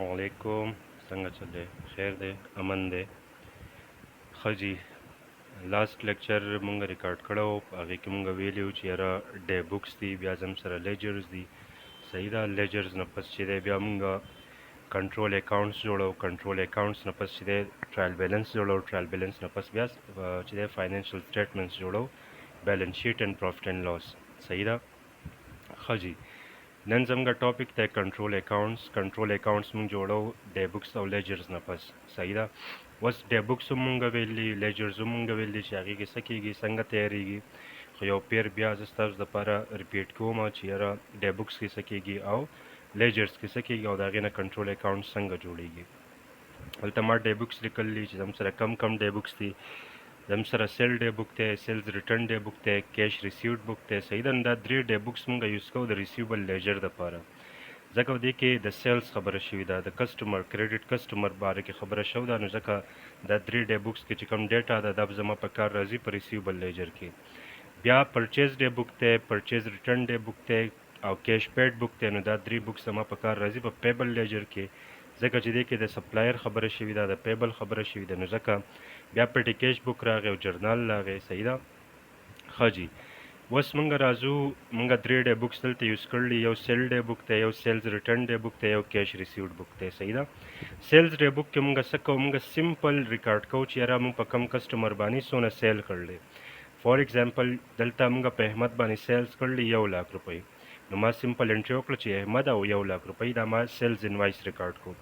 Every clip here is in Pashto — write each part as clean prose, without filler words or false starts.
वालेकुम څنګه چل دی خیر دی امن دی ښه جي لاست لیکچر مونږ ریکارډ کړو هغې کې مونږ ویلي وو چې یاره ډی بکس دي بیا زم سره لیجرز دي صحیح ده لیجرز نه پس چې دی بیا مونږ کنټرول اکاونټس جوړو کنټرول اکاونټس نه پس چې دی ټرایل بیلنس جوړو ټرایل بیلنس نه پس بیا چې دی فاینانشل سټیټمنټس جوړو بیلنس شیټ اینڈ پروفټ اینڈ لاس صحیح ده ښه جي نن زموږ ټاپک دی کنټرول اکاونټس مونږ جوړو ډی بکس او لیجرز نه پس صحیح ده اوس ډی بکس هم مونږ ویلي لیجرز هم مونږ ویلي چې هغې کې څه کېږي څنګه تیارېږي خو یو پیر بیا زه ستاسو دپاره ریپیټ کوم چې یاره ډی بکس کې څه کېږي او لیجرز کې څه کېږي او د هغې نه کنټرول اکاونټ څنګه جوړېږي هلته ما ډی بکس لیکلي چې زموږ سره کم ډی بکس دي زموږ سره سیل ډی بک دی سیلز ریټرن ډی بک دی کیش ریسیوډ بک دی صحیح ده نو دا درې ډی بکس مونږ یوز کوو د ریسیوبل لیجر دپاره ځکه دې کې د سیلز خبره شوې ده د کسټمر کریډټ کسټمر باره کې خبره شوې ده نو ځکه دا درې ډی بکس کې چې کوم ډیټا ده دا به زما په کار راځي په ریسیوبل لیجر کې بیا پرچیز ډی بک دی پرچیز ریټرن ډی بک دی او کیش پیډ بک دی نو دا درې بکس زما په کار راځي په پیبل لیجر کې ځکه چې دې کې د سپلایر خبره شوې ده د پیبل خبره شوې ده نو ځکه بیا پټې کیش بک راغی او جرنال راغی صحیح ده ښه جي اوس مونږ راځو مونږ درې ډی بکس دلته یوز کړلي یو سیل ډی بک دی یو سیلز ریټرن ډی بک دی یو کیش ریسیوډ بک دی صحیح ده سیلز ډی بک کې مونږ څه کوو مونږ سمپل ریکارډ کوو چې یاره مونږ په کم کسټمر باندې څونه سیل کړلی فار ایگزامپل دلته مونږ په احمد باندې سیلز کړلي 1 लाख روپۍ نو ما سمپل انټري وکړه چې احمد او 1 लाख روپۍ دا ما سیلز انوایس ریکارډ کوو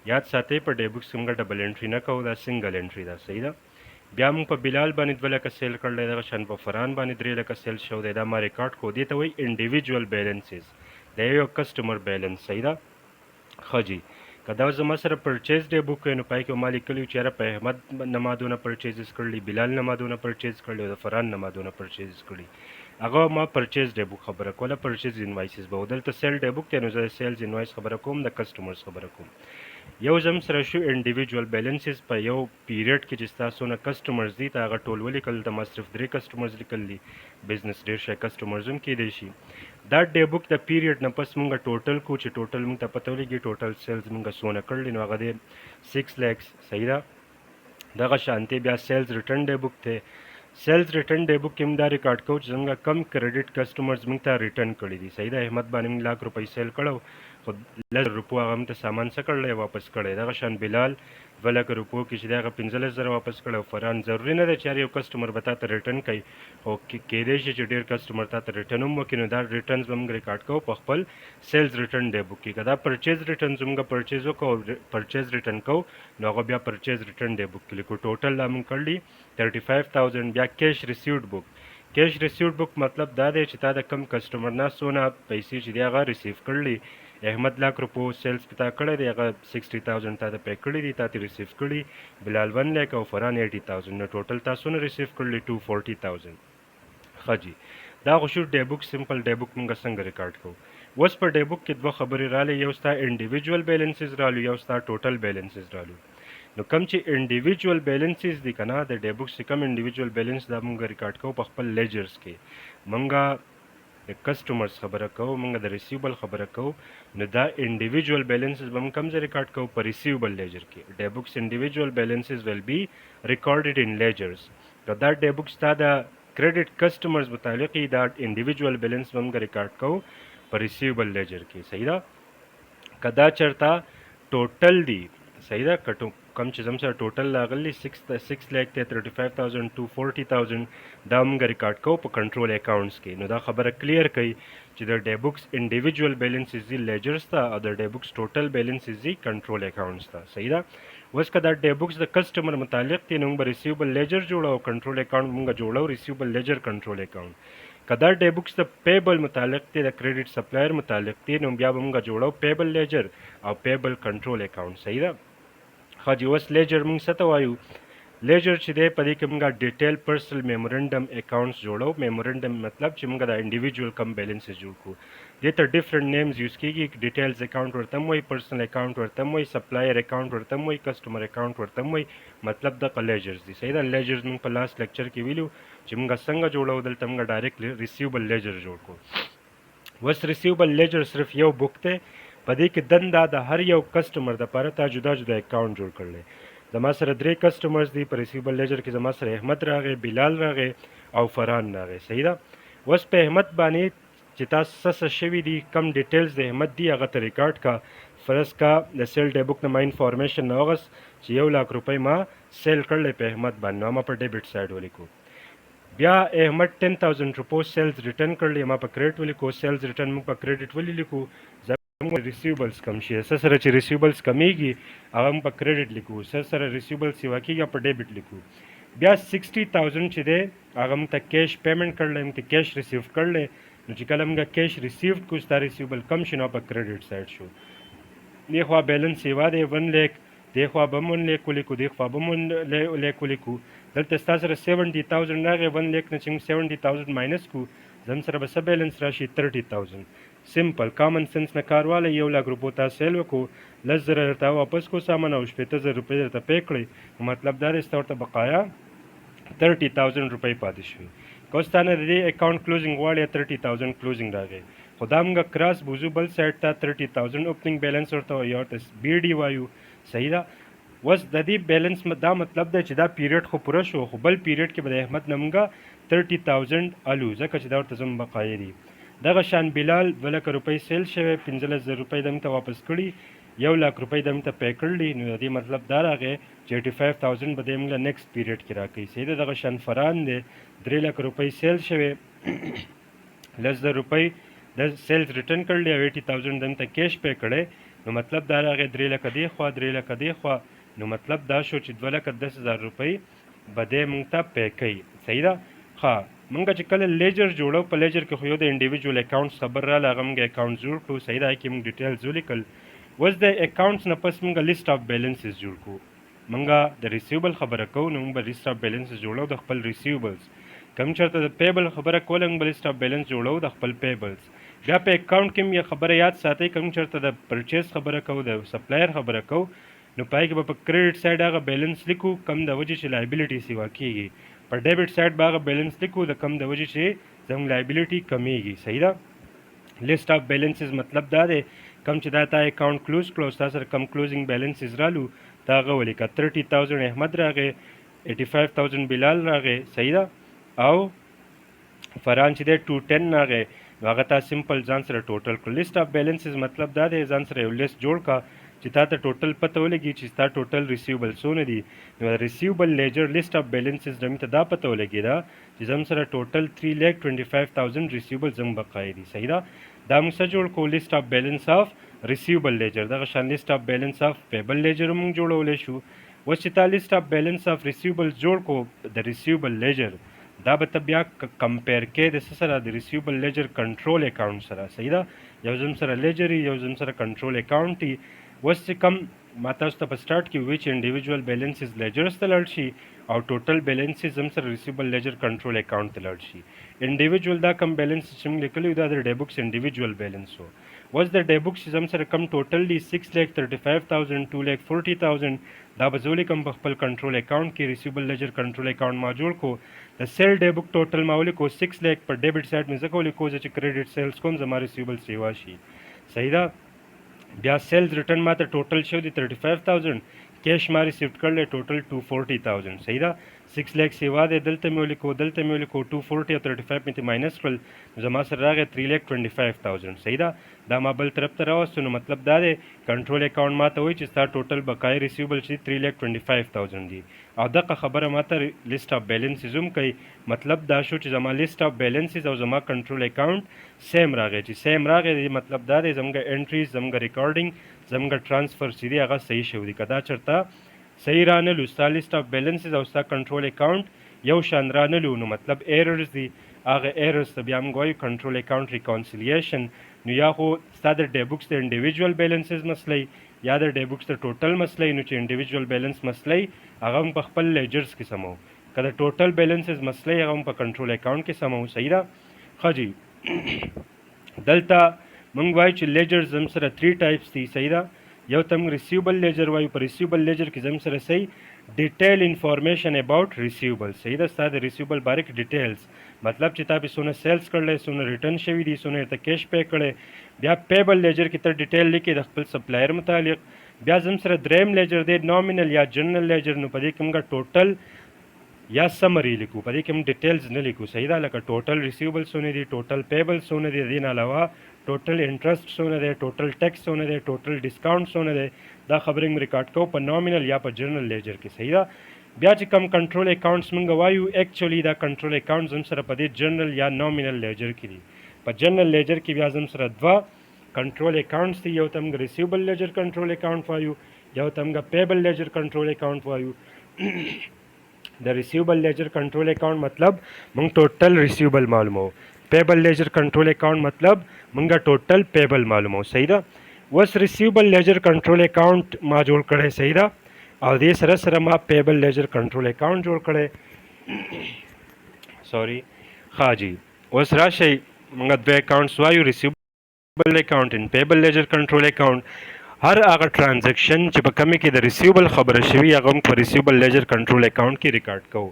یاد ساتئ په ډی بکس کې مونږ ډبل انټري نه کوو دا سنګل انټري ده صحیح ده بیا موږ په بلال باندې 2 لکه سیل کړلی دغه شان په فران باندې 3 لکه سیل شو دی دا ما ریکارډ کو دې ته وایي انډیویجول بیلنسز د یو کسټمر بیلنس صحیح ده ښه جي که دا زما سره پرچیز ډی بک وی نو پای کې ما لیکلي چې یاره په احمد نه ما دونه پرچیزز کړلي بلال نه ما دونه پرچیز کړلي او د فران نه ما دونه پرچیزز کړي هغه ما پرچیز ډی بک خبره کوله پرچیز انوایسز به دلته سیل ډی بک دی نو زه سیلز انوایس خبره کوم د کسټمرز خبره کوم یو زم سره شو انډیویجوال بیلنسز په یو پیریډ کې چې ستاسو نه کسټمرز دي ته هغه ټول ولیکل ته ما صرف 3 کسټمرز لیکلي بزنس ډېر شی کسټمرز هم کیدای شي دا ډی بک د پیریډ نه پس مونږ ټوټل کو چې ټوټل مونږ ته پته ولګي ټوټل سیلز مونږ څونه کړلي نو هغه دی 6 lakhs صحیح ده دغه شانتي بیا سیلز ریټرن ډی بک دی سیلز ریټرن ډی بک کې موږ دا ریکارډ کوو چې څنګه کم کریډټ کسټمرز موږ ته ریټرن کړي دي صحیح ده احمد باندې موږ 1 लाख روپۍ سیل کړو خو 10 روپو هغه موږ ته سامان څه کړلی واپس کړی دغه شان بلال 2 لک روپو کې چې دی هغه 15,000 واپس کړی او فران ضروري نه دی چې هر یو کسټمر به تا ته ریټرن کوي او کیدای شي چې ډېر کسټمر تا ته ریټرن هم وکړي نو دا ریټرنز به موږ ریکارډ کوو په خپل سیلز ریټرن ډی بک کې که دا پرچیز ریټرنز موږ پرچیز وکړو پرچیز ریټرن کوو نو هغه بیا پرچیز ریټرن ډی بک کې لیکو ټوټل دا موږ کړلي 35,000 بیا کیش ریسیوډ بک کیش ریسیوډ بک مطلب دا دی چې تا د کم کسټمر نه څونه پیسې چې دی هغه ریسیو کړلي احمد 1 लाख روپو سیلز پتا کړی دی هغه 60,000 تا ته پې کړي دي تا ته ریسیو کړي بلال 1 लाख او فران 80,000 نو ټوټل تاسو نه ریسیو کړلي 240,000 ښه جي دا خو شو ډی بک سمپل ډی بک موږ څنګه ریکارډ کوو اوس په ډی بک کې دوه خبرې راغلې یو ستا انډیویجوال بیلنسز رالو یو ستا ټوټل بیلنسز رالو نو کم چې انډیویجوال بیلنسز دي که نه د ډی بک چې کم انډیویجوال بیلنس دا موږ ریکارډ کوو په خپل لیجرز کې موږ د کسټمرز خبره کوو موږ د ریسیوبل خبره کوو نو دا انډیویجوال بیلنسز به موږ کوم ځای ریکارډ کوو په ریسیوبل لیجر کې ډی بکس انډیویجوال بیلنسز ویل بی ریکارډډ ان لیجرز که دا ډی بک ستا د کریډټ کسټمرز متعلق دا انډیویجوال بیلنس به موږ ریکارډ کوو په ریسیوبل لیجر کې صحیح ده که دا چېرته ټوټل دي صحیح ده که کم چې زم سره ټوټل راغلی 6 लाख دی 35,000 240,000 دا موږ ریکارډ کوو په کنټرول اکاونټس کې نو دا خبره کلیر کوي چې د ډی بکس انډیویجوال بیلنسز دي لیجرز ته او د ډی بکس ټوټل بیلنسز دي کنټرول اکاونټس ته صحیح ده اوس که دا ډی بکس د کسټمر متعلق دی نو موږ به ریسیوبل لیجر جوړو او کنټرول اکاونټ موږ جوړو ریسیوبل لیجر کنټرول اکاونټ که دا ډی بکس د پیبل متعلق دی د کریډټ سپلایر متعلق دی نو بیا به موږ جوړو پیبل لیجر او پیبل کنټرول اکاونټ صحیح ده ښه جي اوس لیجر موږ څه ته وایو لیجر چې دی په دې کې موږ ډیټیل پرسنل میمورنډم اکاونټس جوړو میمورنډم مطلب چې موږ د انډیویجوال کم بیلنسز جوړ کړو دې ته ډیفرنٹ نیمز یوز کیږي ډیټیلز اکاونټ ورته هم وایي پرسنل اکاونټ ورته هم وایي سپلایر اکاونټ ورته هم وایي کسټمر اکاونټ ورته هم وایي مطلب دغه لیجرز دي صحیح ده لیجرز موږ په لاست لیکچر کې ویلو چې موږ څنګه جوړو دلته موږ ډایرکټ ریسیوبل لیجر جوړ کړو اوس ریسیوبل لیجر صرف یو بک دی په دې کې دنده د هر یو کسټمر دپاره تا جدا جدا اکاونټ جوړ کړلی. زما سره 3 کسټمرز دي په ریسیوبل لیجر کې. زما سره احمد راغی، بلال راغی او فرحان راغی. صحیح ده. اوس په احمد باندې چې تاسو څه شوي دي، کم ډیټیلز د احمد دي هغه ته ریکارډ کا. فرض کا د سیل ډی بک نه ما انفارمیشن راغس چې 1 लाख روپۍ ما سیل کړلی په احمد باندې، نو ما په ډیبټ سایډ ولیکو. بیا احمد 10,000 روپو سیلز ریټرن کړلی، ما په کریډټ ولیکو. سیلز ریټرن موږ په کریډټ ولیکو. زموږ ریسیوبلز کم شي، سره چې ریسیوبلز کمیږي هغه موږ په کریډټ لیکو، سره ریسیوبلز سیوا کېږي په ډیبټ لیکو. بیا 60,000 چې دی هغه موږ ته کیش پیمنٹ کړلی، موږ ته کیش ریسیو کړلی. نو چې کله موږ کیش ریسیو کو ستا ریسیوبل کم شي نو په کریډټ سایډ شو. دې خوا بیلنس سیوا دی 1 लाख، دې خوا به 1 लाख ولیکو، دې خوا به 1 लाख ولیکو. دلته ستا سره 70,000 راغی، 1 लाख نه چې موږ 70,000 ماینس کو زم سره به څه بیلنس راشي 30,000. سمپل کامن سنس نه کار واله. 1 लाख روپو تا سیل وکړو، 10,000 درته واپس کو سامان او 15,000 روپۍ درته پی کړئ، مطلب دا دی ستا ورته بقایا 30,000 روپۍ پاتې شوي. که اوس تا نه د دې اکاونټ کلوزینګ غواړې 30,000 کلوزینګ راغی، خو دا موږ کراس بوزو بل سایډ ته 30,000 اوپننګ بیلنس ورته وایو، یا ورته بی ډي وایو. صحیح ده. اوس د دې بیلنس دا مطلب دی چې دا پیریډ خو پوره شو، خو بل پیریډ کې به د احمد نه موږ 30,000 الو، ځکه چې دا ورته زموږ بقایې دي. دغه شان بلال 2 लाख روپۍ سیل شوی، 15,000 روپۍ د موږ ته واپس کړي، 1 लाख روپۍ د موږ ته پی کړلي. نو د دې مطلب دا راغی چې 85,000 به دی موږ له نیکسټ پیریډ کې راکوي. صحیح ده. دغه شان فرحان دی 3 लाख روپۍ سیل شوی، 10,000 روپۍ د سیلز ریټرن کړلی او 80,000 د موږ ته کیش پی کړی. نو مطلب دا راغی 3 लाख دې خوا 3 लाख دې خوا. نو مطلب دا شو چې 2,10,000 روپۍ به دی موږ ته پی کوي. صحیح ده. ښه موږ چې کله لیجر جوړو په لیجر کې خو یو د انډیویجول اکاونټس خبر راله، هغه موږ اکاونټ جوړ کړو. صحیح ده. کې موږ ډیټیلز ولیکل. اوس د اکاونټس نه پس موږ لیست آف بیلنسز جوړ کړو. موږ د ریسیوبل خبره کوو نو موږ به لیست آف بیلنسز جوړو د خپل ریسیوبلز. کوم چېرته د پیبل خبره کوله موږ به لیست آف بیلنس جوړو د خپل پیبلز. بیا په اکاونټ کې یې خبره یاد ساتئ، کوم چېرته د پرچیز خبره کوو، د سپلایر خبره کوو، نو پای کې به په کریډټ سایډ هغه بیلنس لیکو کم د وجې چې لایبیلیټي سیوا کېږي، په ډیبټ سایډ به هغه بیلنس لیکو د کم د وجې چې زموږ لایبیلیټي کمیږي. صحیح ده. لیست آف بیلنسز مطلب دا دی کم چې دا تا اکاونټ کلوز کړو، ستا سره کم کلوزینګ بیلنسز رالو تا هغه ولیکه. 30,000 احمد راغی، 85,000 بلال راغی. صحیح ده. او فرحان چې دی 210 راغی، نو هغه تا سمپل ځان سره ټوټل کړو. لیست آف بیلنسز مطلب دا دی ځان سره یو لیست جوړ کا چې تا ته ټوټل پته ولګي چې ستا ټوټل ریسیوبل څونه دي. نو ریسیوبل لیجر لیست آف بیلنسز زموږ ته دا پته ولګېده چې زموږ سره ټوټل 3,25,000 ریسیوبل زموږ بقایې دي. صحیح ده. دا موږ څه جوړ کړو لیست آف بیلنس آف ریسیوبل لیجر. دغه شان لیست آف بیلنس آف پیبل لیجر موږ جوړولی شو. اوس چې تا لیست آف بیلنس آف ریسیوبل جوړ کړو د ریسیوبل لیجر، دا به ته بیا کمپیر کې د څه سره د ریسیوبل لیجر کنټرول اکاونټ سره. صحیح ده. یو زم سره لیجر یو زم سره کنټرول اکاونټ وي. اوس چې کم ما تاسو ته په سټارټ کې وی چې انډیویجول بیلنسز لیجرز ته لاړ شي او ټوټل بیلنسز هم سره ریسیوبل لیجر کنټرول اکاونټ ته لاړ شي. انډیویجول دا کم بیلنس چې موږ لیکلی دا د ډی بکس انډیویجول بیلنس و. اوس د ډی بکس چې هم سره کم ټوټل دي 6,35,000 2,40,000 دا به زه ولیکم په خپل کنټرول اکاونټ کې. ریسیوبل لیجر کنټرول اکاونټ ما جوړ کو. د سیل ډی بک ټوټل ما ولیکو 6 लाख پر ډیبټ سایډ مې ځکه ولیکو چې کریډټ سیلز کوم زما ریسیوبل سیوا شي. صحیح ده. بیا سیلز ریټرن ما ته ټوټل شو دی 35,000، کیش ما ریسیوټ کړلی ټوټل 240,000. صحیح ده. 6 लाख سیوا دی، دلته مې ولیکو 240 او 35 مې ته ماینس کړل، زما سره راغی 3,25,000. صحیح ده. دا ما بل طرف ته راوستو. نو مطلب دا دی کنټرول اکاونټ ما ته وایي چې ستا ټوټل بقایي ریسیوبل چې 3,25,000 دي، او دغه خبره ما ته لیست آف بیلنسز هم کوي. مطلب دا شو چې زما لیست آف بیلنسز او زما کنټرول اکاونټ سیم راغی. چې سیم راغی مطلب دا دی زموږ انټریز زموږ ریکارډینګ زموږ ټرانسفر چې دی هغه صحیح شوي دي. که دا چېرته صحیح رانلو ستا لیست آف بیلنسز او ستا کنټرول اکاونټ یو شان رانلو نو مطلب ایررز دي. هغه ایررز ته بیا موږ وایو کنټرول اکاونټ ریکانسیلیشن. نو یا خو ستا د ډی بکس د انډیویجول بیلنسز مسلې یا د ډی بکس د ټوټل مسلې. نو چې انډیویجول بیلنس مسلې هغه هم په خپل لیجرز کې سمو، که د ټوټل بیلنسز مسلې هغه هم په کنټرول اکاونټ کې سمو. صحیح ده. ښه جی. دلته موږ وایو چې لیجرز هم سره 3 ټایپس دي. صحیح ده. یو تم ریسیوبل لیجر وایو. په ریسیوبل لیجر کې زم سره صحیح ډیټیل انفارمیشن اباؤٹ ریسیوبل. صحیح ده، ستا د ریسیوبل باره کې ډیټیلز، مطلب چې تا پې څونه سیلز کړلی، څونه ریټرن شوي دي، څونه ته کیش پے کړی. بیا پیبل لیجر کې ته ډیټیل لیکې د خپل سپلایر متعلق. بیا زم سره دریم لیجر دی نامینل یا جنرل لیجر. نو په دې کې موږ ټوټل یا سمری لیکو، په دې کې هم ډیټیلز نه لیکو. صحیح ده، لکه ټوټل ریسیوبل څونه دي، ټوټل پیبل څونه دي، د دې نه علاوه ټوټل انټرسټ څونه دی، ټوټل ټیکس څونه دی، ټوټل ډسکاؤنټ څونه دی. دا خبرې موږ ریکارډ کوو په نامینل یا په جنرل لیجر کې. صحیح ده. بیا چې کم کنټرول اکاؤنټس موږ وایو، ایکچولی دا کنټرول اکاؤنټس هم سره په دې جنرل یا نامینل لیجر کې دي. په جنرل لیجر کې بیا زم سره دوه کنټرول اکاؤنټس دي. یو ته موږ ریسیوبل لیجر کنټرول اکاؤنټ وایو، یو ته موږ پیبل لیجر کنټرول اکاؤنټ وایو. د ریسیوبل لیجر کنټرول اکاؤنٹ مطلب موږ ټوټل ریسیوبل معلومو. پیبل لیجر کنټرول اکاؤنٹ مطلب موږ ټوټل پیبل معلومو. صحیح ده. اوس ریسیوبل لیجر کنټرول اکاؤنٹ ما جوړ کړی. صحیح ده. او دې سره سره ما پیبل لیجر کنټرول اکاؤنٹ جوړ کړی. سوري ښه جی. اوس راشئ موږ دوه اکاؤنټس وایو، ریسیوبل اکاؤنٹ ان پیبل لیجر کنټرول اکاؤنٹ. هر هغه ټرانزیکشن چې په کمې کې د ریسیوبل خبره شوي هغه موږ په ریسیوبل لیجر کنټرول اکاؤنٹ کې ریکارډ کوو.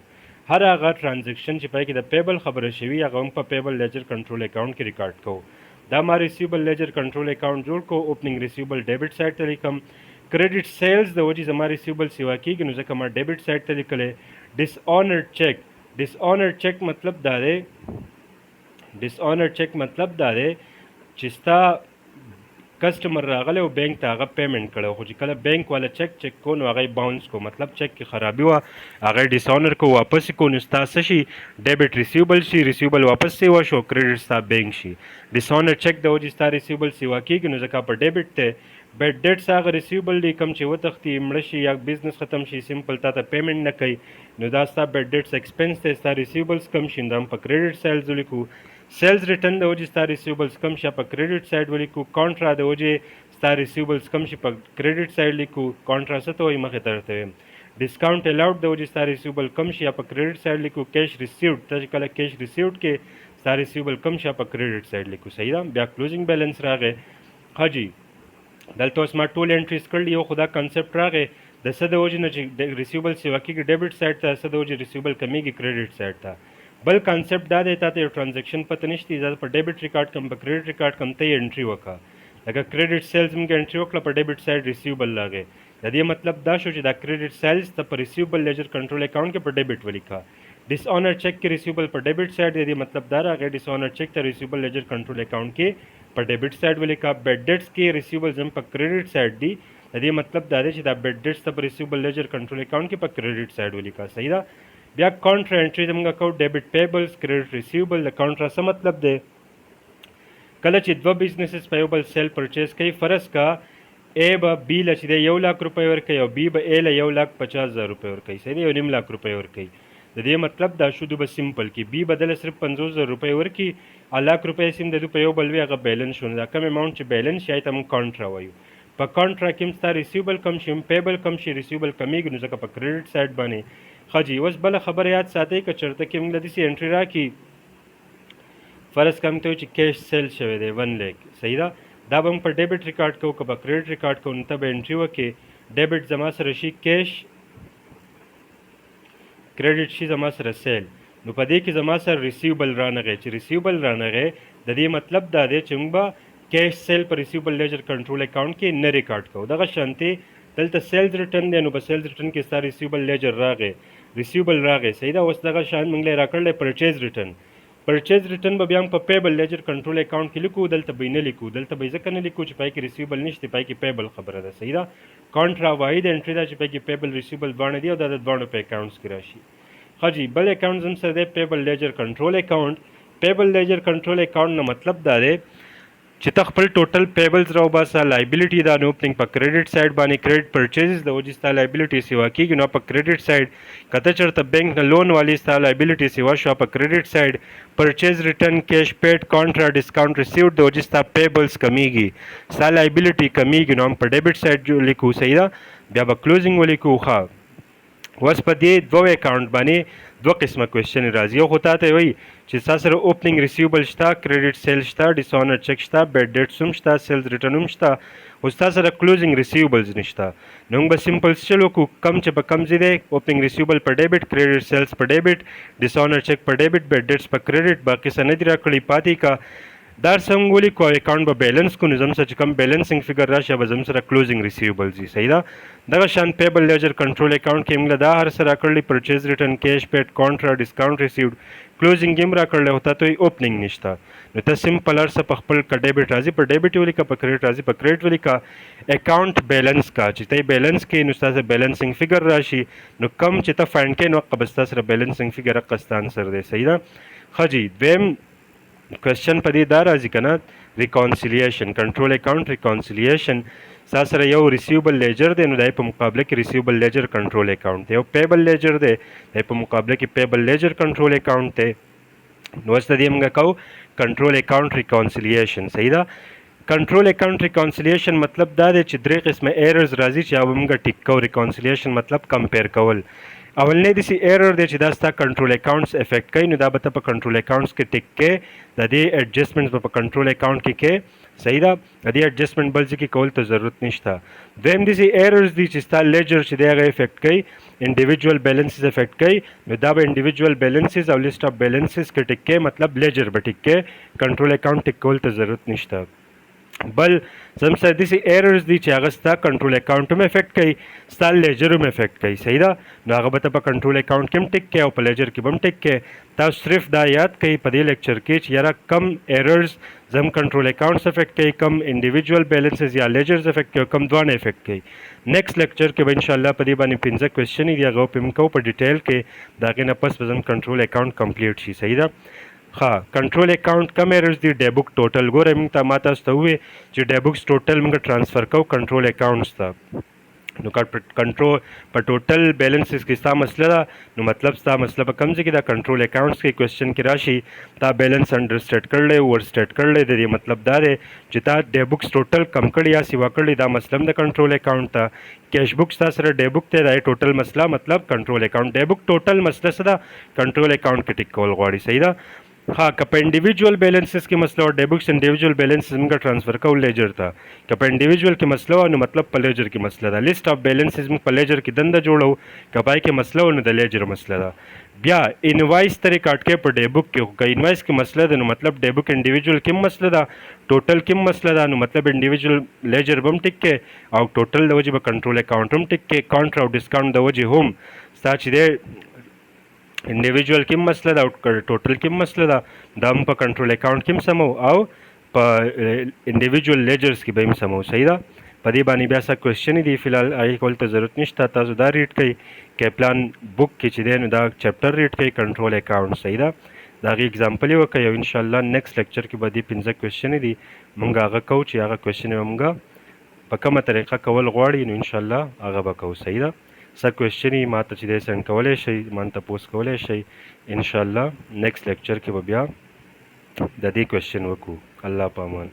هر هغه ټرانزیکشن چې پای کې د پیبل خبره شوي هغه موږ په پیبل لیجر کنټرول اکاؤنٹ کې ریکارډ کوو. دا ما ریسیوبل لیجر کنټرول اکاؤنٹ جوړ کو. اوپننګ ریسیوبل ډیبټ سایډ ته لیکم. کریډټ سیلز د وجې زما ریسیوبل سیوا کېږي نو ځکه ما ډیبټ سایډ ته لیکلی. ډس آنرډ چیک. ډس آنرډ چیک مطلب دا دی، ډس آنرډ چیک مطلب دا دی چې ستا کسټمر راغلی او بینک ته هغه پیمنټ کړی، خو چې کله بینک والا چیک کو نو هغه باونس کو، مطلب چیک کې خرابي وه، هغه ډس آنر کو، واپس یې کو. نو ستا څه شي، ډیبټ ریسیوبل شي، ریسیوبل واپس سیوا شو، کریډټ ستا بینک شي. ډس آنر چیک د وجې ستا ریسیوبل سیوا کېږي نو ځکه په ډیبټ دی. بیډ ډیټس هغه ریسیوبل دی کوم چې وتښتي، مړه شي یا بزنس ختم شي، سمپل تا ته پیمنټ نه کوي، نو دا ستا بیډ ډیټس ایکسپنس دی. ستا ریسیوبلز کم شي نو دا هم په کریډټ سیلز ولیکو. سیلز ریټرن د وجې ستا ریسیوبلز کم شي په کریډټ سایډ ولیکو. کانټرا د وجې ستا ریسیوبلز کم شي په کریډټ سایډ لیکو. کانټرا څه ته وایي مخې ته درته وایم. ډسکاؤنټ الاؤډ د وجې ستا ریسیوبل کم شي په کریډټ سایډ لیکو. کیش ریسیوډ ته چې کله کیش ریسیوډ کې ستا ریسیوبل کم شي په کریډټ سایډ لیکو. صحیح ده. بیا کلوزینګ بیلنس راغی. ښه جی. دلته اوس ما ټول انټریز کړل. یو خو دا کنسپټ راغی د څه د وجې نه چې ریسیوبل سیوا کېږي ډیبټ سایډ ته، څه د وجې ریسیوبل کمیږي کریډټ سایډ ته. بل کنسپټ دا دی تا ته یو ټرانزیکشن پته نشته، زه په ډیبټ ریکارډ کړم په کریډټ ریکارډ کړم، ته یې انټري وکړه. لکه کریډټ سیلز موږ انټري وکړه په ډیبټ سایډ ریسیوبل راغی. د دې مطلب دا شو چې دا کریډټ سیلز ته په ریسیوبل لیجر کنټرول اکاؤنٹ کې په ډیبټ ولیکه. ډس آنر چیک کې ریسیوبل په ډیبټ سایډ، د دې مطلب دا راغی ډس آنر چیک ته ریسیوبل لیجر کنټرول اکاؤنٹ کې په ډیبټ سایډ ولیکه. بیډ ډیټس کې ریسیوبلز هم په کریډټ سایډ دي، د دې مطلب دا دی چې دا بیډ ډیټس ته په ریسیوبل لیجر کنټرول اکاؤنٹ کې په کریډټ سایډ ولیکه. صحیح ده. بیا کانټرا انټری زموږ کوو ډیبټ پیبلز کریډټ ریسیوبل. د کانټرا څه مطلب دی، کله چې دوه بزنسز په یو بل سیل پرچیز کوي، فرض کا اے به بی له چې دی 1 لک روپۍ ورکوي او بی به اے له 1,50,000 روپۍ ورکوي. صحیح دی، 1.5 لک روپۍ ورکوي. د دې مطلب دا شو دوی به سمپل کې بی بدله صرف 50,000 روپۍ ورکي، لک روپۍ سیم د دوی په یو بل وي هغه بیلنس شو. دا کم اماونټ چې بیلنس شي ته موږ کانټرا وایو. په کانټرا کې هم ستا ریسیوبل کم شي، پیبل کم شي، ریسیوبل کمیږي نو ځکه په کریډټ سایډ باندې. ښه جی. اوس بله خبره یاد ساتئ که چېرته کې موږ له داسې انټري راکړي، فرض کم ته چې کیش سیل شوی دی 1 لک. صحیح ده. دا به موږ په ډیبټ ریکارډ کوو که په کریډټ ریکارډ کوو، نو ته به انټري وکړې ډیبټ زما سره شي کیش، کریډټ شي زما سره سیل. نو په دې کې زما سره ریسیوبل رانغی. چې ریسیوبل رانغی د دې مطلب دا دی چې موږ به کیش سیل په ریسیوبل لیجر کنټرول اکاؤنٹ کې نه ریکارډ کوو. دغه شانتې دلته سیلز ریټرن دی نو په سیلز ریټرن کې ستا ریسیوبل لیجر راغی، ریسیوبل راغی. صحیح ده. اوس دغه شان موږ له راکړلی پرچیز ریټرن. پرچیز ریټرن به بیا هم په پیبل لیجر کنټرول اکاؤنٹ کې لیکو، دلته به یې نه لیکو. دلته به یې ځکه نه لیکو چې پای کې ریسیوبل نشته، پای کې پیبل خبره ده. صحیح ده. کانټرا واحد انټري ده چې پای کې پیبل ریسیوبل دواړه دي او دا د دواړو په اکاؤنټس کې راشي. ښه جی. بل اکاؤنټ زم سره دی پیبل لیجر کنټرول اکاؤنٹ. پیبل لیجر کنټرول اکاؤنٹ نه مطلب دا دی چې ته خپل ټوټل پیبلز راوباسه، لایبیلیټي دا نو اوپننګ په کریډټ سایډ باندې کریډټ پرچیزز د وجې ستا لایبیلیټي سیوا کېږي نو په کریډټ سایډ. که ته چېرته بینک نه لون والی ستا لایبیلیټي سیوا شوه په کریډټ سایډ. پرچیز ریټرن، کیش پیډ، کانټرا، ډسکاؤنټ ریسیوډ د وجې ستا پیبلز کمیږي، ستا لایبیلیټي کمیږي نو هم په ډیبټ سایډ لیکو. صحیح ده. بیا به کلوزینګ ولیکو. ښه. اوس په دې دوه اکاونټ باندې دوه قسمه کوېسچن راځي. یو خو تا ته وایي چې ستا سره اوپننګ ریسیوبل شته، کریډټ سیل شته، ډساونر چک شته، بیډ ډیټس هم شته، سیلز ریټرن هم شته، خو ستا سره کلوزنګ ریسیوبلز نشته. نو موږ به سمپل چل وکړو، کم چې په کم ځای دی، اوپننګ ریسیوبل په ډیبټ، کریډټ سیلز په ډیبټ، ډساونر چک په ډیبټ، بیډ ډیټس په کریډټ، باقي څه نه دي راکړي پاتې کا دا څنګه ولیکو اکاونټ به بیلنس کو، نو زموږ سره چې کوم بیلنسنګ فګر راشي به زموږ سره کلوزنګ ریسیوبلز وي. صحیح ده. دغه شان پیبل لیجر کنټرول اکاونټ کې موږ دا هر څه راکړلي، پرچیز ریټرن، کیش پیډ، کانټرا، ډسکاونټ ریسیوډ، کلوزنګ هم راکړلی، خو تا ته وایي اوپننګ نشته. نو ته سمپل هر څه په خپل که ډیبټ راځي په ډیبټ ولیکه، په کریډټ راځي په کریډټ ولیکه، اکاونټ بیلنس کا چې ته بیلنس کې نو ستا سره بیلنسنګ فګر راشي، نو کم چې ته فایند کوې نو هغه به ستا سره بیلنسنګ فګر هغه ستا انسر دی. صحیح ده. ښه جي دویم کوېسچن په دې دا راځي که نه، ریکانسیلیشن، کنټرول اکاونټ ریکانسیلیشن. ستا سره یو ریسیوبل لیجر دی، نو د په مقابله کې ریسیوبل لیجر کنټرول اکاونټ دی. یو پیبل لیجر دی، د په مقابله کې پیبل لیجر کنټرول اکاونټ دی. نو اوس د دې موږ کوو کنټرول اکاونټ ریکانسیلیشن. صحیح ده. کنټرول اکاونټ ریکانسیلیشن مطلب دا دی چې درې قسمه ایررز راځي چې هغه موږ ټیک کوو. ریکانسیلیشن مطلب کمپیر کول. اولنی داسې ایرر دی چې دا ستا کنټرول اکاونټس افیکټ کوي، نو دا به ته په کنټرول اکاونټس کې ټیک کې، د دې ایډجسټمنټس به په کنټرول اکاونټ کې کې. صحیح ده. د دې ایډجسټمنټ بل ځای کې کول ته ضرورت نشته. دویم داسې ایررز دي چې ستا لیجر چې دی هغه افیکټ کوي، انډیویجوال بیلنسز افیکټ کوي، نو دا به انډیویجوال بیلنسز او لیسټ اف بیلنسز کې ټیک کې، مطلب لیجر به ټیک کې، کنټرول اکاونټ ټیک کول ته ضرورت نشته. بل زم سره داسې ایررز دي چې هغه ستا کنټرول اکاونټ هم افیکټ کوي، ستا لیجر هم افیکټ کوي. صحیح ده. نو هغه به ته په کنټرول اکاونټ کې هم ټیک کوي او په لیجر کې به هم ټیک کوي. تاسو صرف دا یاد کوئ په دې لیکچر کې چې یاره کم ایررز زم کنټرول اکاونټس افیکټ کوي، کم انډیویجوال بیلنسز یا لیجرز افیکټ کوي، کم دوانه افیکټ کوي. نیکسٹ لیکچر کې به انشاءالله په دې باندې 15 کوېسچن دي، هغه به موږ کوو په ډیټیل کې، د هغې نه پس به زموږ کنټرول اکاونټ کمپلیټ شي. صحیح ده. ها کنټرول اکاونټ کم ایررز دي، ډیبوک ټوټل. ګوره موږ ته ما تاسو ته ووایي چې ډیبوکس ټوټل موږ ټرانسفر کوو کنټرول اکاونټس ته، نو کنټرول په ټوټل بیلنسز کې ستا مسله ده، نو مطلب ستا مسله په کوم ځای کې ده، کنټرول اکاونټس کې. کوېسچن کې راشي تا بیلنس انډر سټیټ کړلی، اوور سټیټ کړلی، د دې مطلب دا دی چې تا ډیبوکس ټوټل کم کړي یا سیوا کړي، دا مسله هم د کنټرول اکاونټ ته. کیش بک ستا سره ډیبوک دی، دا ټوټل مسله مطلب کنټرول اکاونټ. ډیبوک ټوټل مسله څه ده، کنټرول اکاونټ کې ټیک کول غواړي. صحیح ده. ها که په انډیویجوال بیلنسز کې مسله او ډیبوکس انډیویجوال بیلنسز موږ ټرانسفر کوو لیجر ته، که په انډیویجوال کې مسله نو مطلب په لیجر کې مسله ده. لیسټ اف بیلنسز موږ په لیجر کې دنده جوړو، که پای کې مسله نو د لیجر مسله ده. بیا انوایس ته ریکارډ کوي په ډیبوک کې، خو که انوایس کې مسله ده نو مطلب ډیبوک انډیویجوال کې هم مسله ده، ټوټل کې هم مسله ده، نو مطلب انډیویجوال لیجر به هم ټیک کې او ټوټل د وجې به کنټرول اکاونټ هم ټیک کې، کانټرا او ډسکاونټ د وجې هم ستا چې دی انډیویجوال کې هم مسله ده او ټوټل کې هم مسله ده، دا هم په کنټرول اکاونټ کې هم سمو او په انډیویجوال لیجرز کې به هم سمو. صحیح ده. په دې باندې بیا څه کوېسچن دي، فلحال هغې کول ته ضرورت نشته، تاسو دا ریډ کوئ. کیپلان بک کې چې دی نو دا چپټر ریډ کوئ کنټرول اکاونټ. صحیح ده. د هغې اګزامپل یې وکړئ او انشاءالله نیکسټ لیکچر کې به دې 15 کوېسچن دي موږ هغه کوو چې هغه کوېسچن به موږ په کومه طریقه کول غواړي، نو انشاءالله هغه به کوو. صحیح ده. څه کوېسچن یې ما ته چې دی سینډ کولی شئ، ما تپوس کولی شئ. انشاءالله نیکسټ لیکچر کې به بیا د دې کوېسچن وکړو. الله په امان.